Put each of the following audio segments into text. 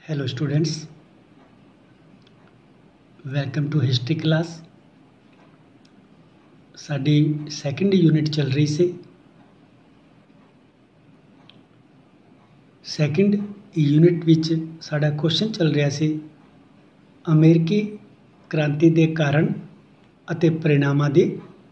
Hello students, welcome to history class। Sari second unit चल रही से। सैकेंड यूनिट विच साडा क्वेश्चन चल रहा से अमेरिकी क्रांति के कारण अते परिणामां दी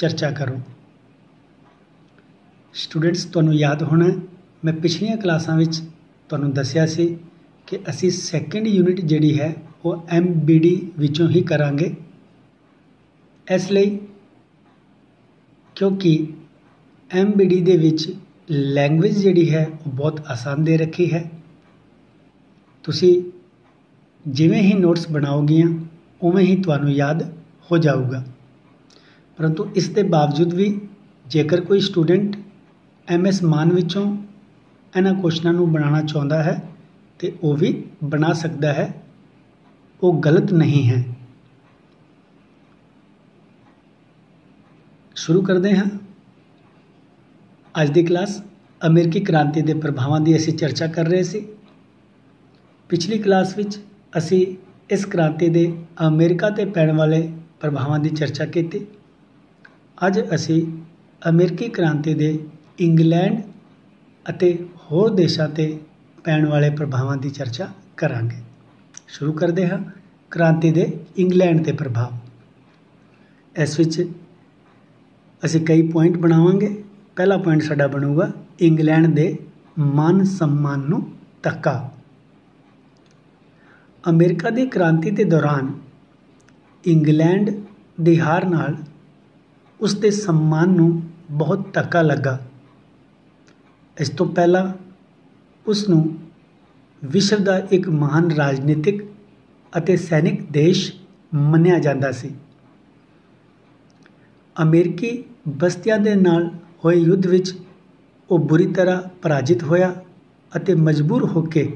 चर्चा करो। स्टूडेंट्स तुहानूं याद होना मैं पिछलियां क्लासां विच तुहानूं दस्सिया सी कि असी सैकेंड यूनिट जिहड़ी है वो MBD विचों ही करांगे। इसलिए क्योंकि MBD दे विच लैंग्वेज जिहड़ी है वो बहुत आसान दे रखी है। तुसी जिवें ही नोट्स बनाओगियां उवें ही तुहानूं याद हो जाऊगा। परंतु इस दे बावजूद भी जेकर कोई स्टूडेंट MS मान विचों इन्हां क्वेश्चनां नूं बनाना चाहुंदा है तो वो भी बना सकता है, वो गलत नहीं है। शुरू करते हैं अज की क्लास। अमेरिकी क्रांति के प्रभावों की असी चर्चा कर रहे सी। पिछली क्लास विच असी इस क्रांति के अमेरिका ते पैण वाले प्रभावों की चर्चा की। अज असी अमेरिकी क्रांति के इंग्लैंड अते होर देशों ते पैण वाले प्रभावों की चर्चा करांगे। शुरू करते हैं क्रांति के इंग्लैंड के प्रभाव। इस विच असी कई पॉइंट बनावांगे। पहला पॉइंट साडा बनूगा इंग्लैंड के मान सम्मान नूं धक्का। अमेरिका की क्रांति के दौरान इंग्लैंड की हार नाल उसके सम्मान नूं बहुत धक्का लगा। इस तो पहला उसनूं विश्व का एक महान राजनीतिक अते सैनिक देश मन्निया जाता सी। अमेरिकी बस्तियां दे नाल होए युद्ध विच वो बुरी तरह पराजित होया अते मजबूर होके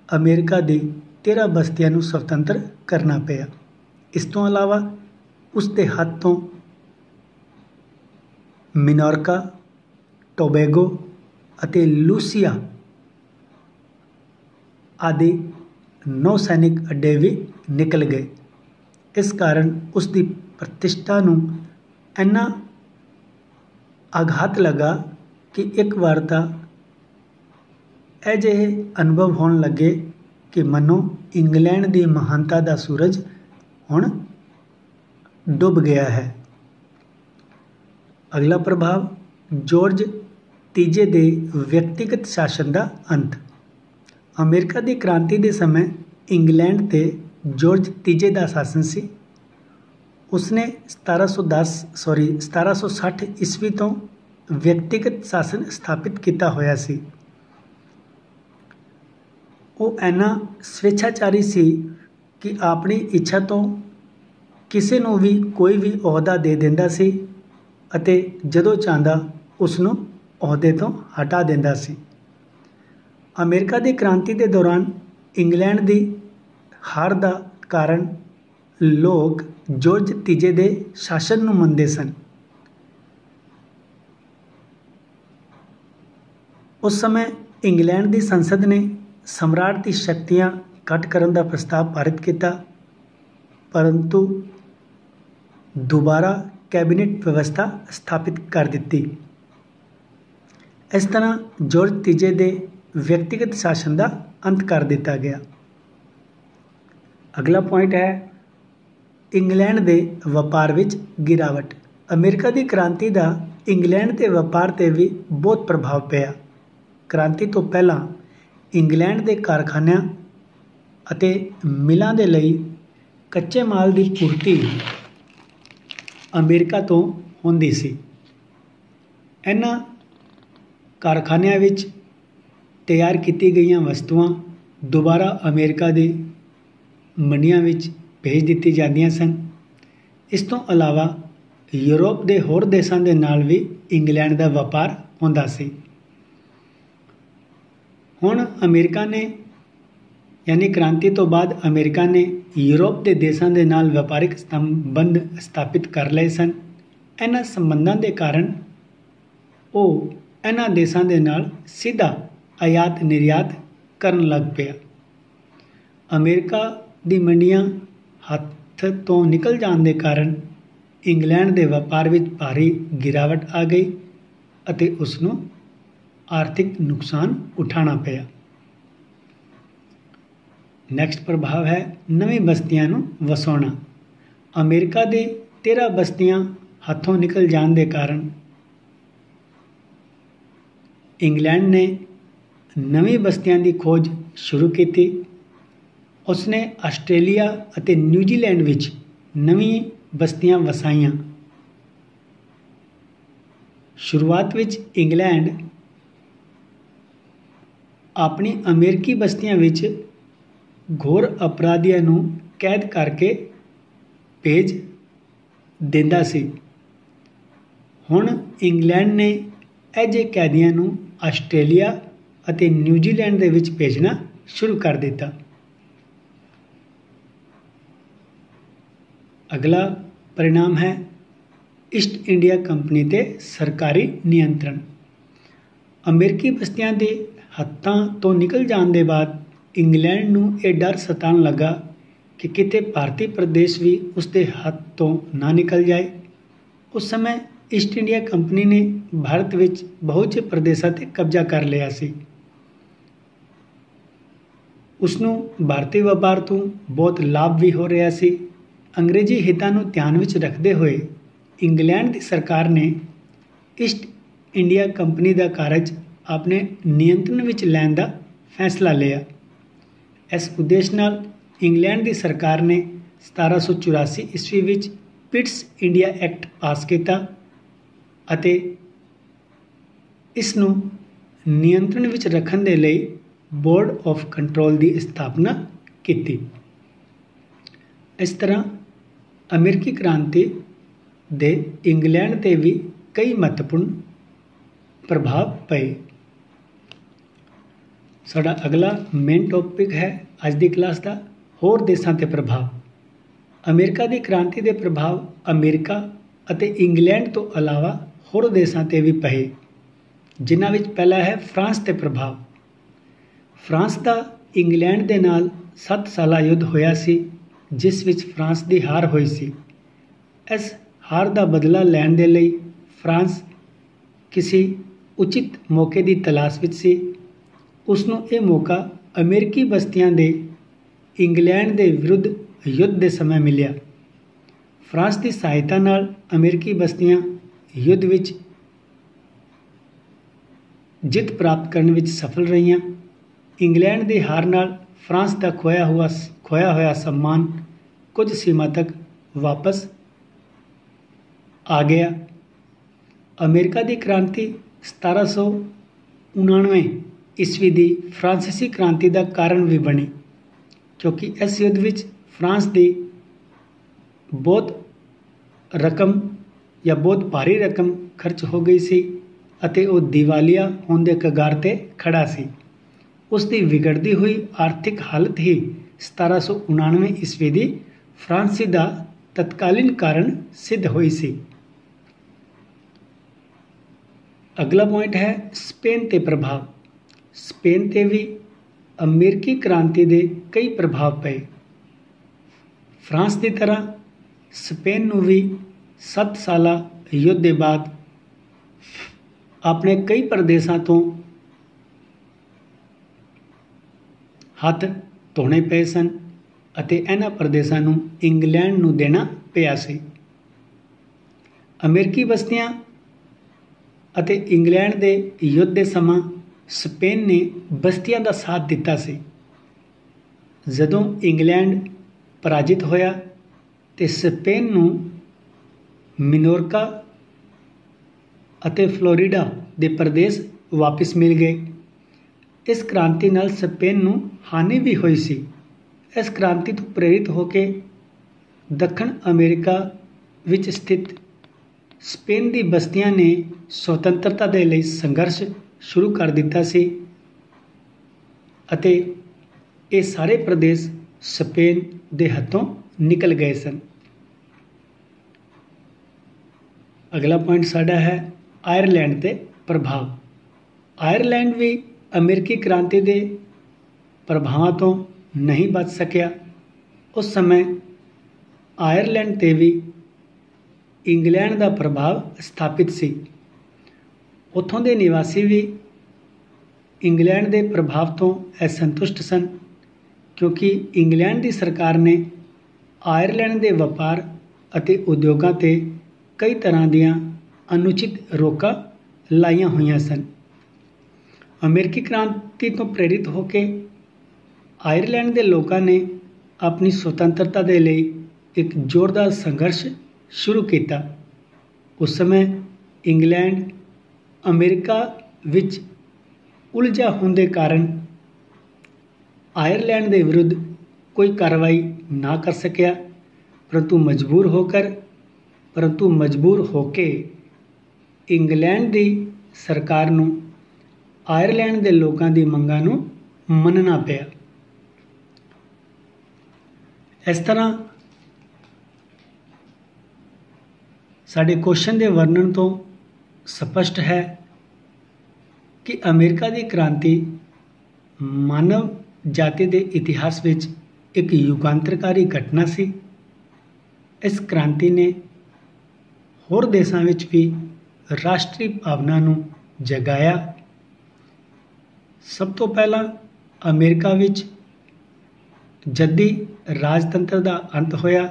अमेरिका दी 13 बस्तियां नूं स्वतंत्र करना पिया। इस तो अलावा उसके हाथ तो मिनोरका, टोबैगो अते लूसिया आदि 9 सैनिक अड्डे भी निकल गए। इस कारण उसकी प्रतिष्ठा नूं इन्ना आघात लगा कि एक बार तो अजिहे अनुभव होने लगे कि मनो इंग्लैंड की महानता का सूरज हुण डुब गया है। अगला प्रभाव जॉर्ज तीजे के व्यक्तिगत शासन का अंत। अमेरिका की क्रांति के समय इंग्लैंड ते जॉर्ज तीजे का शासन सी। उसने 1760 ईस्वी तो व्यक्तिगत शासन स्थापित किया होया सी। वो इन्ना स्वेच्छाचारी सी कि अपनी इच्छा तो किसी नूं भी कोई भी अहुदा दे दिंदा सी अते जदों चाहता उसनूं अहुदे तो हटा दिंदा सी। अमेरिका की क्रांति के दौरान इंग्लैंड की हार का कारण लोग जॉर्ज तीजे के शासन नूं मनदे सन। उस समय इंग्लैंड की संसद ने सम्राट की शक्तियां घट करने का प्रस्ताव पारित किया, परंतु दोबारा कैबिनेट व्यवस्था स्थापित कर दी। इस तरह जॉर्ज तीजे के व्यक्तिगत शासन का अंत कर दिया गया। अगला पॉइंट है इंग्लैंड के व्यापार विच गिरावट। अमेरिका की क्रांति का इंग्लैंड के व्यापार पर भी बहुत प्रभाव पिया। क्रांति तो पहला इंग्लैंड के कारखानों अते मिलों के लिए कच्चे माल की पूर्ति अमेरिका तो होंदी सी। इन्हां कारखानों विच तैयार की गई वस्तुआं दोबारा अमेरिका की मंडियां विच भेज दी जांदियां सन। इस तो अलावा यूरोप के होर देशों के नाल भी इंग्लैंड का व्यापार होंदा सी। हुण अमेरिका ने यानी क्रांति तो बाद अमेरिका ने यूरोप के देशों के नाल व्यापारिक संबंध स्थापित कर लए सन। इन्हां संबंधों के कारण वो इन्हां देशों के नाल सीधा आयात निर्यात करन लग पिया। ਅਮਰੀਕਾ ਦੀ ਮੰਡੀਆਂ ਹੱਥ ਤੋਂ ਨਿਕਲ ਜਾਣ ਦੇ ਕਾਰਨ ਇੰਗਲੈਂਡ ਦੇ ਵਪਾਰ ਵਿੱਚ ਭਾਰੀ ਗਿਰਾਵਟ ਆ ਗਈ ਅਤੇ ਉਸ ਨੂੰ ਆਰਥਿਕ ਨੁਕਸਾਨ ਉਠਾਉਣਾ ਪਿਆ। ਨੈਕਸਟ ਪ੍ਰਭਾਵ ਹੈ ਨਵੀਂ ਬਸਤੀਆਂ ਨੂੰ ਵਸਾਉਣਾ। ਅਮਰੀਕਾ ਦੇ 13 ਬਸਤੀਆਂ ਹੱਥੋਂ ਨਿਕਲ ਜਾਣ ਦੇ ਕਾਰਨ ਇੰਗਲੈਂਡ ਨੇ ਨਵੀਂ ਬਸਤੀਆਂ ਦੀ ਖੋਜ ਸ਼ੁਰੂ ਕੀਤੀ। ਉਸਨੇ ਆਸਟ੍ਰੇਲੀਆ ਅਤੇ ਨਿਊਜ਼ੀਲੈਂਡ ਵਿੱਚ ਨਵੀਂ ਬਸਤੀਆਂ ਵਸਾਈਆਂ। ਸ਼ੁਰੂਆਤ ਵਿੱਚ ਇੰਗਲੈਂਡ ਆਪਣੀ ਅਮਰੀਕੀ ਬਸਤੀਆਂ ਵਿੱਚ ਘੋਰ ਅਪਰਾਧੀਆਂ ਨੂੰ ਕੈਦ ਕਰਕੇ ਭੇਜ ਦਿੰਦਾ ਸੀ। ਹੁਣ ਇੰਗਲੈਂਡ ਨੇ ਅਜਿਹੇ ਕੈਦੀਆਂ ਨੂੰ ਆਸਟ੍ਰੇਲੀਆ ਅਤੇ ਨਿਊਜ਼ੀਲੈਂਡ ਦੇ ਵਿੱਚ ਭੇਜਣਾ ਸ਼ੁਰੂ ਕਰ ਦਿੱਤਾ। ਅਗਲਾ परिणाम है ईस्ट इंडिया कंपनी ते सरकारी नियंत्रण। अमेरिकी बस्तियां दे हत्थां तो निकल जाण दे बाद इंग्लैंड नूं यह डर सताउण लगा कि किते भारतीय प्रदेश भी उसके हत्थ तो ना निकल जाए। उस समय ईस्ट इंडिया कंपनी ने भारत विच बहुत से प्रदेशों ते कब्जा कर लिया सी। उसनूं भारतीय व्यापार तो बहुत लाभ भी हो रहा सी। अंग्रेजी हितां नूं ध्यान विच रखते हुए इंग्लैंड की सरकार ने ईस्ट इंडिया कंपनी का कारज अपने नियंत्रण विच लैण दा फैसला लिया। इस उद्देश्य नाल इंग्लैंड की सरकार ने 1784 ईस्वी विच पिट्स इंडिया एक्ट पास किया अते इस नूं नियंत्रण विच रखण दे लई बोर्ड ऑफ कंट्रोल की स्थापना की। इस तरह अमेरिकी क्रांति दे इंग्लैंड ते भी कई महत्वपूर्ण प्रभाव पे। साडा अगला मेन टॉपिक है अज दी क्लास का होर देशां ते प्रभाव। अमेरिका की क्रांति के प्रभाव अमेरिका अते इंग्लैंड तो अलावा होर देशां ते भी पए, जिन्हां विच पहला है फ्रांस ते प्रभाव। फ्रांस का इंग्लैंड के नाल 7 साला युद्ध होया सी, जिस विच फ्रांस की हार हुई सी। इस हार का बदला लैण दे लई फ्रांस किसी उचित मौके की तलाश विच सी। उसनूं यह मौका अमेरिकी बस्तियां दे इंग्लैंड के विरुद्ध युद्ध के समय मिलिया। फ्रांस की सहायता नाल अमेरिकी बस्तियां युद्ध विच जित प्राप्त करने विच सफल रहियां। इंग्लैंड की हार नाल फ्रांस का खोया होया सम्मान कुछ सीमा तक वापस आ गया। अमेरिका की क्रांति 1799 ईस्वी की फ्रांसीसी क्रांति का कारण भी बनी, क्योंकि इस युद्ध विच फ्रांस की बहुत रकम या बहुत भारी रकम खर्च हो गई सी अते वो दिवालिया होने के कगार ते खड़ा सी। उसकी विगड़ती हुई आर्थिक हालत ही 1799 ईस्वी की फ्रांसी का तत्कालीन कारण सिद्ध हुई सी। अगला पॉइंट है स्पेन ते प्रभाव। स्पेन ते भी अमेरिकी क्रांति के कई प्रभाव पे। फ्रांस की तरह स्पेन नूं भी 7 साला युद्ध के बाद अपने कई प्रदेशों तो हथ धोने पे सन अते इन्हां प्रदेशों नूं इंग्लैंड नूं देना पिया सी। अमेरिकी बस्तियां अते इंग्लैंड के युद्ध के समय स्पेन ने बस्तियां का साथ दिता सी। जदों इंग्लैंड पराजित होया ते स्पेन नूं मिनोरका अते फ्लोरिडा के प्रदेश वापस मिल गए। इस क्रांति नाल स्पेन नूं हानि भी हुई सी। इस क्रांति तो प्रेरित होकर दक्षिण अमेरिका विच स्थित स्पेन की बस्तियां ने स्वतंत्रता के लिए संघर्ष शुरू कर दिता सी अते ये सारे प्रदेश स्पेन के हथों निकल गए सन। अगला पॉइंट साडा है आयरलैंड के प्रभाव। आयरलैंड भी अमेरिकी क्रांति के प्रभावों तो नहीं बच सकिया। उस समय आयरलैंड ते भी इंग्लैंड का प्रभाव स्थापित सी। उत्थों के निवासी भी इंग्लैंड के प्रभाव तो असंतुष्ट सन, क्योंकि इंग्लैंड की सरकार ने आयरलैंड के व्यापार अते उद्योगों ते कई तरह दीयां अनुचित रोकां लाइयां हुई सन। अमेरिकी क्रांति तो प्रेरित होकर आयरलैंड के लोगों ने अपनी स्वतंत्रता के लिए एक जोरदार संघर्ष शुरू किया। उस समय इंग्लैंड अमेरिका विच उलझा होने के कारण आयरलैंड के विरुद्ध कोई कार्रवाई ना कर सकिया, परंतु मजबूर होके इंग्लैंड की सरकार नूं आयरलैंड के लोगों की मंगां नूं मनना पिया। इस तरह साडे क्वेश्चन के वर्णन तो स्पष्ट है कि अमेरिका की क्रांति मानव जाति के इतिहास विच एक युगांतरकारी घटना सी। इस क्रांति ने होर देशों विच भी राष्ट्रीय भावना नूं जगाया। सब तो पहला अमेरिका विच जद्दी राजतंत्र का अंत होया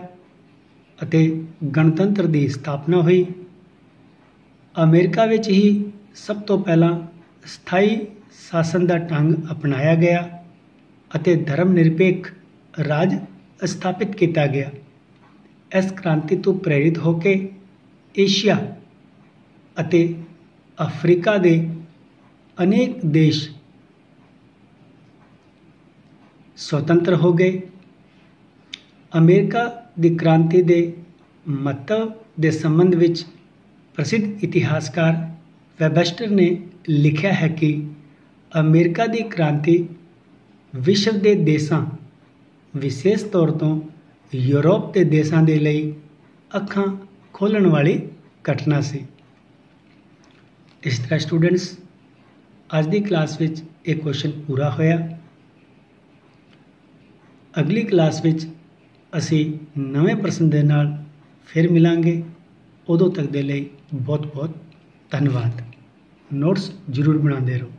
अते गणतंत्र की स्थापना हुई। अमेरिका विच ही सब तो पहला स्थाई शासन का ढंग अपनाया गया अते धर्म निरपेक्ष राज स्थापित किया गया। इस क्रांति तो प्रेरित होकर एशिया अते अफ्रीका के अनेक देश स्वतंत्र हो गए। अमेरिका की क्रांति के महत्व के संबंध विच प्रसिद्ध इतिहासकार वेबस्टर ने लिखा है कि अमेरिका की क्रांति विश्व के देशों विशेष तौर पर यूरोप के देशों के लिए अखां खोलण वाली घटना सी। इस तरह स्टूडेंट्स आज की क्लास विच एक क्वेश्चन पूरा होया। अगली क्लास विच असी नवे प्रश्न के नाल फिर मिलांगे। उदों तक के लिए बहुत बहुत धन्यवाद। नोट्स जरूर बनाते रहो।